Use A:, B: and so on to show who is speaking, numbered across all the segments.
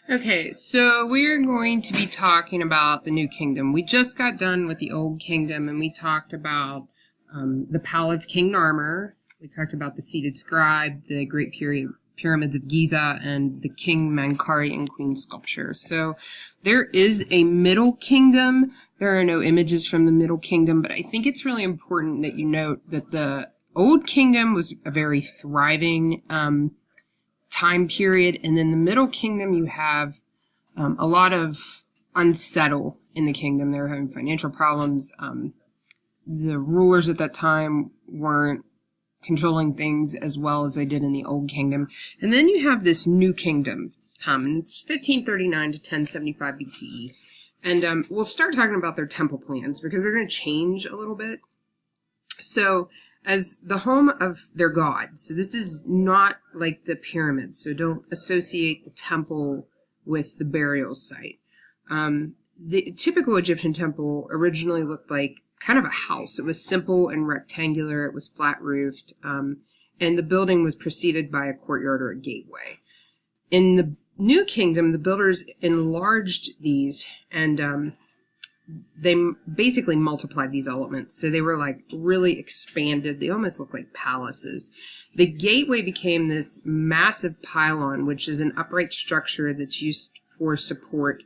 A: Okay, so we're going to be talking about the New Kingdom. We just got done with the Old Kingdom, and we talked about the Palace of King Narmer. We talked about the seated scribe, the Great Pyramids of Giza, and the King Mankari and Queen sculpture. So there is a Middle Kingdom. There are no images from the Middle Kingdom, but I think it's really important that you note that the Old Kingdom was a very thriving time period, and then the Middle Kingdom you have a lot of unsettle in the kingdom. They were having financial problems. The rulers at that time weren't controlling things as well as they did in the Old Kingdom. And then you have this New Kingdom, and it's 1539 to 1075 BCE. And we'll start talking about their temple plans because they're going to change a little bit. So as the home of their god. So this is not like the pyramids. So don't associate the temple with the burial site. The typical Egyptian temple originally looked like kind of a house. It was simple and rectangular. It was flat roofed. And the building was preceded by a courtyard or a gateway. In the New Kingdom, the builders enlarged these and they basically multiplied these elements. So they were like really expanded. They almost look like palaces. The gateway became this massive pylon, which is an upright structure that's used for support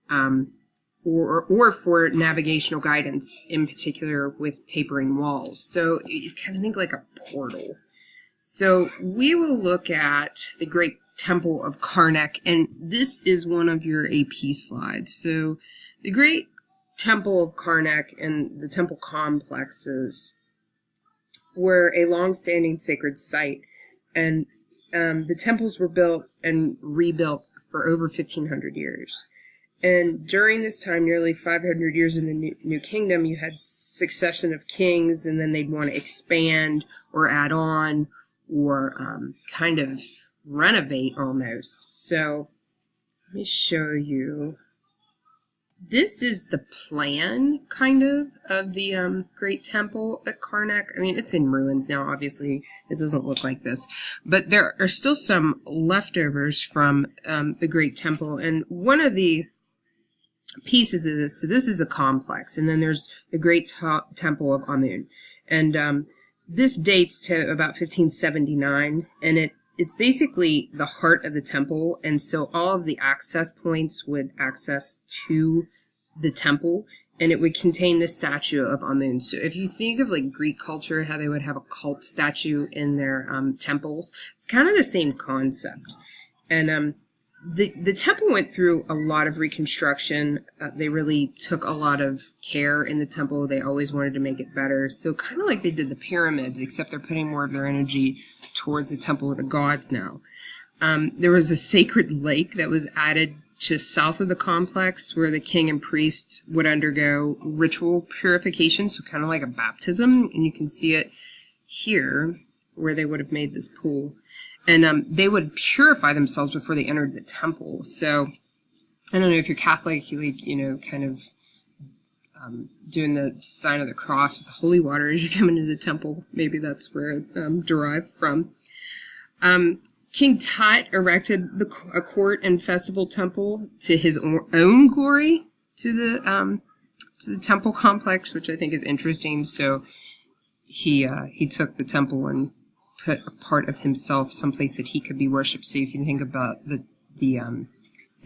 A: or for navigational guidance, in particular with tapering walls. So you kind of think like a portal. So we will look at the Great Temple of Karnak, and this is one of your AP slides. So the Great Temple of Karnak and the temple complexes were a long-standing sacred site, and the temples were built and rebuilt for over 1,500 years. And during this time, nearly 500 years in the New Kingdom, you had succession of kings, and then they'd want to expand or add on or kind of renovate almost. So let me show you. This is the plan, kind of the Great Temple at Karnak. I mean, it's in ruins now, obviously. It doesn't look like this. But there are still some leftovers from the Great Temple. And one of the pieces of this, so this is the complex. And then there's the Great Temple of Amun. And this dates to about 1579. And it's basically the heart of the temple, and so all of the access points would access to the temple, and it would contain the statue of Amun. So if you think of like Greek culture, how they would have a cult statue in their temples, it's kind of the same concept. And the temple went through a lot of reconstruction. They really took a lot of care in the temple. They always wanted to make it better. So kind of like they did the pyramids, except they're putting more of their energy towards the temple of the gods now. There was a sacred lake that was added just south of the complex where the king and priest would undergo ritual purification, so kind of like a baptism. And you can see it here where they would have made this pool. And they would purify themselves before they entered the temple. So I don't know if you're Catholic, you like, kind of doing the sign of the cross with the holy water as you come into the temple. Maybe that's where it derived from. King Tut erected a court and festival temple to his own glory to the temple complex, which I think is interesting. So he took the temple and put a part of himself someplace that he could be worshipped. So if you think about the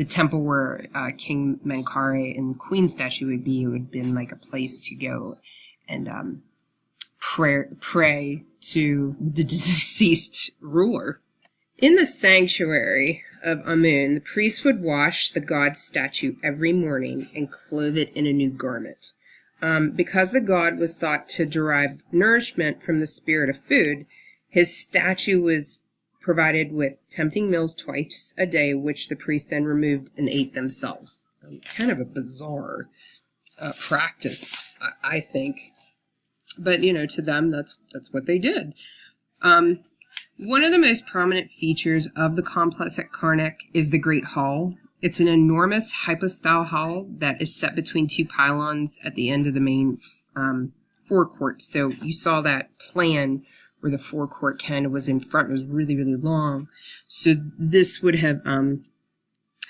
A: temple where King Mankare and the Queen statue would be, it would have been like a place to go and pray to the deceased ruler. In the sanctuary of Amun, the priest would wash the god's statue every morning and clothe it in a new garment. Because the god was thought to derive nourishment from the spirit of food, his statue was provided with tempting meals twice a day, which the priest then removed and ate themselves. Kind of a bizarre practice, I think. But, to them, that's what they did. One of the most prominent features of the complex at Karnak is the Great Hall. It's an enormous hypostyle hall that is set between two pylons at the end of the main forecourt. So you saw that plan where the forecourt kind of was in front. It was really, really long. So this would have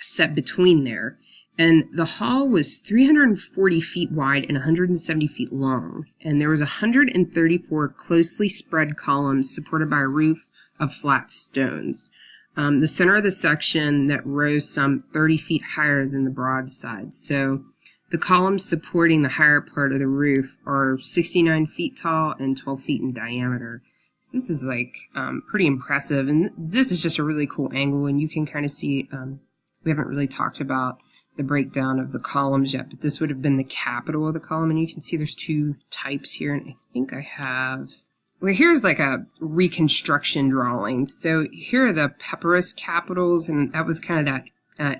A: set between there. And the hall was 340 feet wide and 170 feet long. And there was 134 closely spread columns supported by a roof of flat stones. The center of the section that rose some 30 feet higher than the broad side. So the columns supporting the higher part of the roof are 69 feet tall and 12 feet in diameter. So this is like pretty impressive. And this is just a really cool angle. And you can kind of see, we haven't really talked about the breakdown of the columns yet, but this would have been the capital of the column. And you can see there's two types here. And I think I have... Well, here's like a reconstruction drawing. So here are the papyrus capitals, and that was kind of that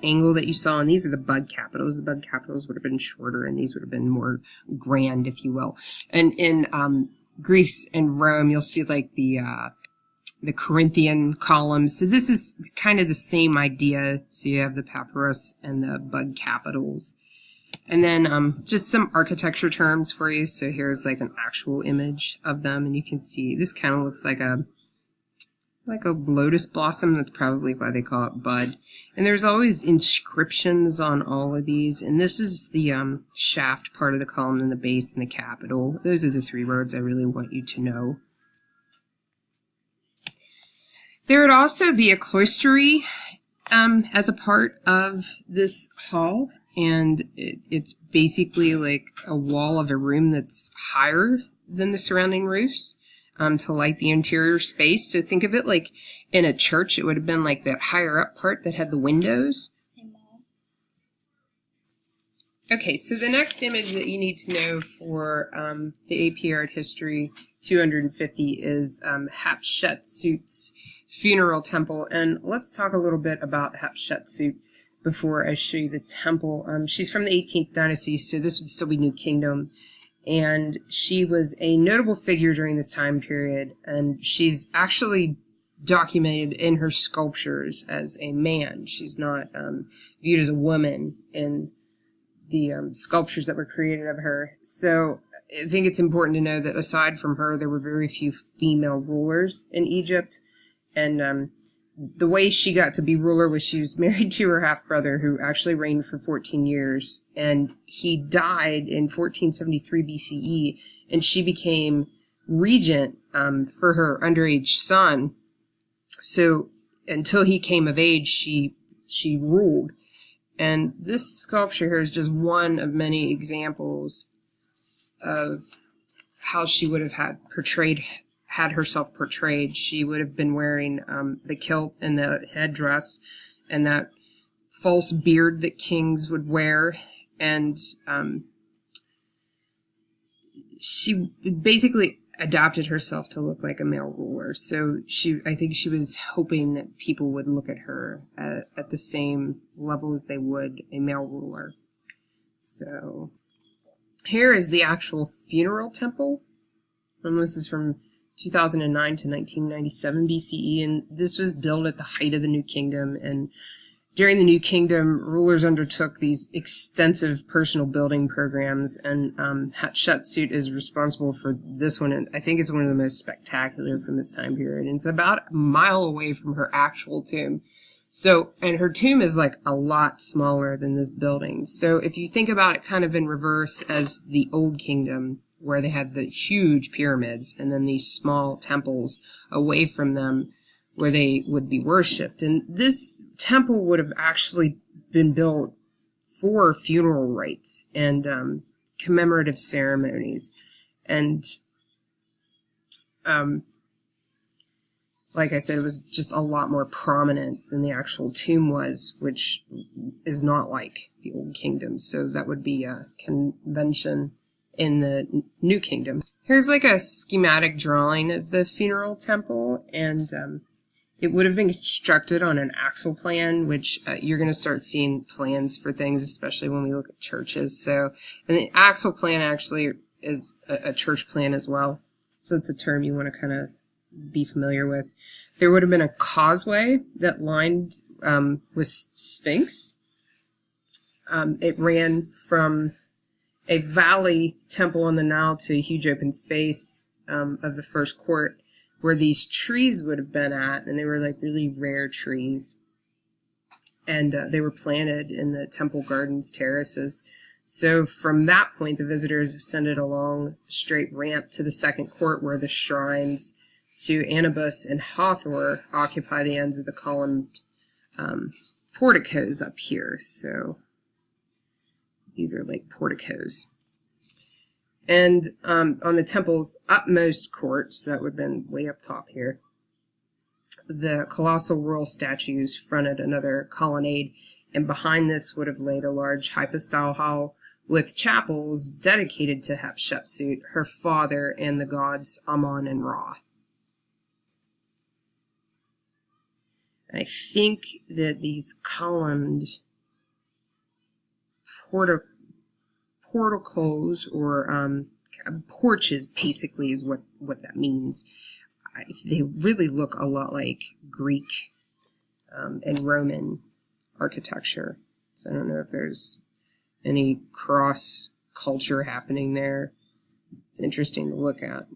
A: angle that you saw, and these are the bud capitals. The bud capitals would have been shorter, and these would have been more grand, if you will. And in Greece and Rome, you'll see like the Corinthian columns. So this is kind of the same idea. So you have the papyrus and the bud capitals. And then just some architecture terms for you. So here's like an actual image of them, and you can see this kind of looks like a lotus blossom. That's probably why they call it bud. And there's always inscriptions on all of these. And this is the shaft part of the column and the base and the capital. Those are the three words I really want you to know. There would also be a cloistery as a part of this hall. And it's basically like a wall of a room that's higher than the surrounding roofs to light the interior space. So think of it like in a church, it would have been like that higher up part that had the windows. Okay, so the next image that you need to know for the AP Art History 250 is Hatshepsut's funeral temple. And let's talk a little bit about Hatshepsut before I show you the temple. She's from the 18th dynasty, so this would still be New Kingdom. And she was a notable figure during this time period, and she's actually documented in her sculptures as a man. She's not viewed as a woman in the sculptures that were created of her. So I think it's important to know that aside from her, there were very few female rulers in Egypt. And the way she got to be ruler was she was married to her half-brother, who actually reigned for 14 years. And he died in 1473 BCE, and she became regent for her underage son. So until he came of age, she ruled. And this sculpture here is just one of many examples of how she would have had herself portrayed. She would have been wearing the kilt and the headdress and that false beard that kings would wear. And she basically adapted herself to look like a male ruler. So I think she was hoping that people would look at her at the same level as they would a male ruler. So here is the actual funeral temple. And this is from 2009 to 1997 BCE, and this was built at the height of the New Kingdom. And during the New Kingdom, rulers undertook these extensive personal building programs, and Hatshepsut is responsible for this one, and I think it's one of the most spectacular from this time period. And it's about a mile away from her actual tomb. So, and her tomb is like a lot smaller than this building. So if you think about it kind of in reverse as the Old Kingdom, where they had the huge pyramids and then these small temples away from them where they would be worshipped. And this temple would have actually been built for funeral rites and commemorative ceremonies. And like I said, it was just a lot more prominent than the actual tomb was, which is not like the Old Kingdom. So that would be a convention in the New Kingdom. Here's like a schematic drawing of the funeral temple, and it would have been constructed on an axle plan, which you're going to start seeing plans for things, especially when we look at churches. So, and the axle plan actually is a church plan as well. So it's a term you want to kind of be familiar with. There would have been a causeway that lined with Sphinx. It ran from a valley temple on the Nile to a huge open space of the first court where these trees would have been at, and they were like really rare trees. and they were planted in the temple gardens terraces. So from that point, the visitors ascended along a straight ramp to the second court, where the shrines to Anubis and Hathor occupy the ends of the columned porticos up here. So these are like porticos. And on the temple's utmost court, so that would have been way up top here, the colossal royal statues fronted another colonnade, and behind this would have laid a large hypostyle hall with chapels dedicated to Hatshepsut, her father, and the gods Amun and Ra. I think that these columned porticos, or porches, basically is what that means. They really look a lot like Greek and Roman architecture. So I don't know if there's any cross culture happening there. It's interesting to look at.